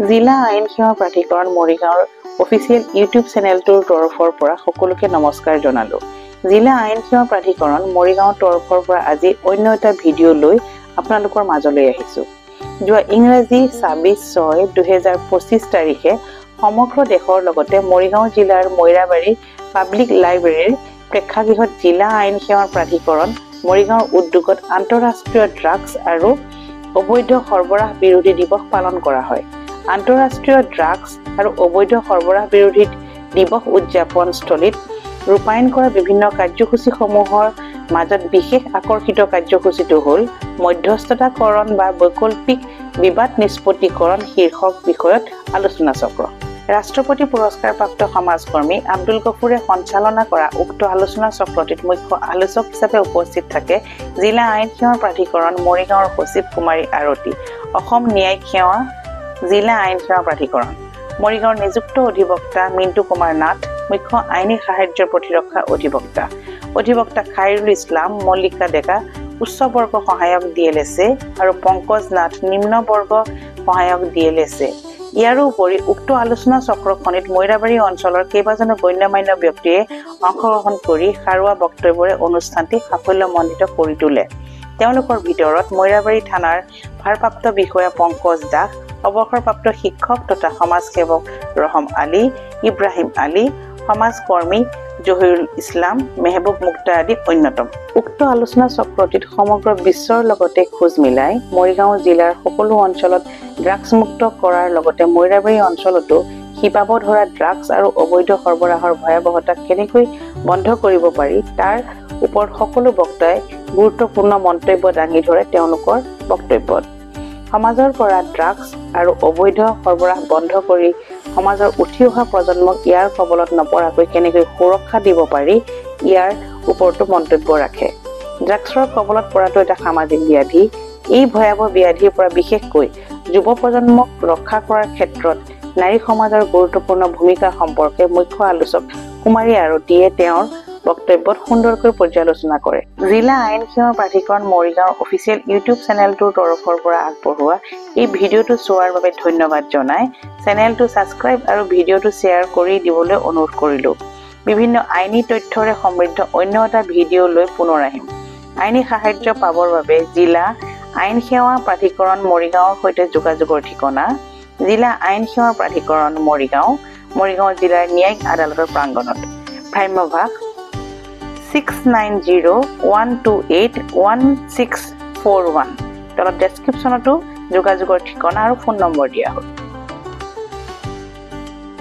জিলা আইন সেৱা প্ৰাধিকৰণ মৰিগাঁওৰ অফিচিয়েল ইউটিউব চেনেলটোৰ তৰফৰ পৰা সকলোকে নমস্কাৰ জনালো। জিলা আইন সেৱা প্ৰাধিকৰণ মৰিগাঁওৰ তৰফৰ পৰা আজি অন্য এটা ভিডিঅ' লৈ আপোনালোকৰ মাজলৈ আহিছো। যোৱা ইংৰাজী 26/6/2025 তাৰিখে সমগ্ৰ দেশৰ লগতে মৰিগাঁও জিলাৰ মৈৰাবাৰী পাব্লিক লাইব্ৰেৰীৰ প্ৰেক্ষাগৃহত জিলা আইন সেৱা প্ৰাধিকৰণ মৰিগাঁওৰ উদ্যোগত আন্তঃৰাষ্ট্ৰীয় ড্ৰাগছ আৰু অবৈধ সৰবৰাহ বিৰোধী দিৱস পালন কৰা হয়। আন্তঃৰাষ্ট্ৰীয় ড্ৰাগছ আৰু অবৈধ সৰবৰাহ বিৰোধী দিৱস উদযাপন স্থলীত ৰূপায়ণ কৰা বিভিন্ন কাৰ্যসূচীসমূহৰ মাজত বিশেষ আকৰ্ষিত কাৰ্যসূচীটো হ'ল মধ্যস্থতাকৰণ বা বৈকল্পিক বিবাদ নিষ্পত্তিকৰণ শীৰ্ষক বিষয়ত আলোচনা চক্ৰ। ৰাষ্ট্ৰপতি পুৰস্কাৰপ্ৰাপ্ত সমাজকৰ্মী আব্দুল গফুৰে সঞ্চালনা কৰা উক্ত আলোচনা চক্ৰটিত মুখ্য আলোচক হিচাপে উপস্থিত থাকে জিলা আইন সেৱা প্ৰাধিকৰণ মৰিগাঁওৰ সচিব কুমাৰী আৰতী, অসম ন্যায়িক সেৱা জিলা আইন সেৱা প্ৰাধিকৰণ মৰিগাঁওৰ নিযুক্ত অধিবক্তা মিণ্টু কুমাৰ নাথ, মুখ্য আইনী সাহায্য প্ৰতিৰক্ষা অধিবক্তা খাইৰুল ইছলাম, মল্লিকা ডেকা, উচ্চ বৰ্গ সহায়ক DLSA আৰু পংকজ নাথ, নিম্ন বৰ্গ সহায়ক DLSA। ইয়াৰো উপৰি উক্ত আলোচনা চক্ৰখনিত মৈৰাবাৰী অঞ্চলৰ কেইবাজনো গণ্যমান্য ব্যক্তিয়ে অংশগ্ৰহণ কৰি সাৰুৱা বক্তব্যৰে অনুষ্ঠানটি সাফল্যমণ্ডিত কৰি তোলে। তেওঁলোকৰ ভিতৰত মৈৰাবাৰী থানাৰ ভাৰপ্ৰাপ্ত বিষয়া পংকজ দাস, অৱসৰপ্ৰাপ্ত শিক্ষক তথা সমাজসেৱক ৰহম আলী, ইব্ৰাহিম আলী, সমাজকৰ্মী জহিৰুল ইছলাম, মেহবুব মুক্তা আদি অন্যতম। উক্ত আলোচনা চক্ৰটিত সমগ্ৰ বিশ্বৰ লগতে খোজ মিলাই মৰিগাঁও জিলাৰ সকলো অঞ্চলত ড্ৰাগছমুক্ত কৰাৰ লগতে মৈৰাবাৰী অঞ্চলতো শিপাব ধৰা ড্ৰাগছ আৰু অবৈধ সৰবৰাহৰ ভয়াৱহতা কেনেকৈ বন্ধ কৰিব পাৰি তাৰ ওপৰত সকলো বক্তাই গুৰুত্বপূৰ্ণ মন্তব্য দাঙি ধৰে। তেওঁলোকৰ বক্তব্যত সমাজৰ পৰা ড্ৰাগছ আৰু অবৈধ সৰবৰাহ বন্ধ কৰি সমাজৰ উঠি অহা প্ৰজন্মক ইয়াৰ কবলত নপৰাকৈ কেনেকৈ সুৰক্ষা দিব পাৰি ইয়াৰ ওপৰতো মন্তব্য ৰাখে। ড্ৰাগছৰ কবলত পৰাটো এটা সামাজিক ব্যাধি। এই ভয়াৱহ ব্যাধিৰ পৰা বিশেষকৈ যুৱ প্ৰজন্মক ৰক্ষা কৰাৰ ক্ষেত্ৰত নাৰী সমাজৰ গুৰুত্বপূৰ্ণ ভূমিকা সম্পৰ্কে মুখ্য আলোচক কুমাৰী আৰতীয়ে তেওঁৰ বক্তব্যত সুন্দৰকৈ পৰ্যালোচনা কৰে। জিলা আইন সেৱা প্ৰাধিকৰণ মৰিগাঁওৰ অফিচিয়েল ইউটিউব চেনেলটোৰ তৰফৰ পৰা আগবঢ়োৱা এই ভিডিঅ'টো চোৱাৰ বাবে ধন্যবাদ জনাই চেনেলটো ছাবস্ক্ৰাইব আৰু ভিডিঅ'টো শ্বেয়াৰ কৰি দিবলৈ অনুৰোধ কৰিলো। বিভিন্ন আইনী তথ্যৰে সমৃদ্ধ অন্য এটা ভিডিঅ' লৈ পুনৰ আহিম। আইনী সাহায্য পাবৰ বাবে জিলা আইন সেৱা প্ৰাধিকৰণ মৰিগাঁওৰ সৈতে যোগাযোগৰ ঠিকনা জিলা আইন সেৱা প্ৰাধিকৰণ মৰিগাঁও জিলাৰ ন্যায়িক আদালতৰ প্ৰাংগণত। ভ্ৰাম্যভাষ 6901281641। তলত ডেছক্ৰিপশ্যনতো যোগাযোগৰ ঠিকনা আৰু ফোন নম্বৰ দিয়া হ'ল।